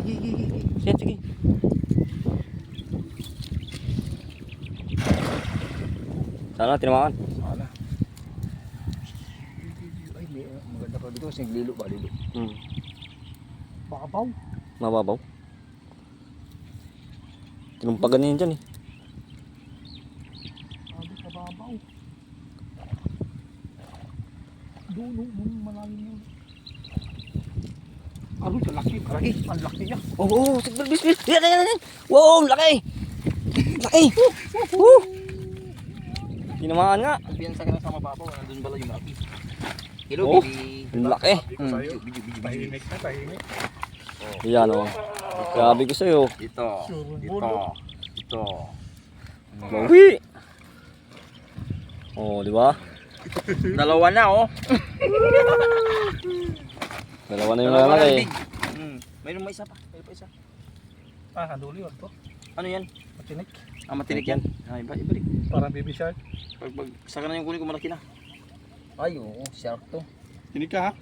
Sige, sige. Sana tinamaan. Sana. Ay, maganda pa dito kasi lilo ba, lilo. Babaw. Mababaw. Tinumpagan niyan dyan eh. Sabi ka babaw. Doon, malalim yun. Ano, laki. Ang laki niya. Oo, sige, bis. Yan. Wow, laki. Laki. Tinamaan nga. Piyansa ka na sa mababaw, nandun bala yung laki. Hello, Oh, baby. ang laki. Video. Tahimik na, tahimik. Yan o. Sabi ko sa'yo. Dito. Bawi. Oh, di ba? Dalawa na, oh. Dalawa na yung lalaki. Mayroon pa isa. Handuli yun to. Ano yan? Matinik. Matinik yan. Ay, ibalik. Parang baby shark. Pag saka na yung kunin ko malaki na. Ay, oo, sharp to. Tinik ka ha?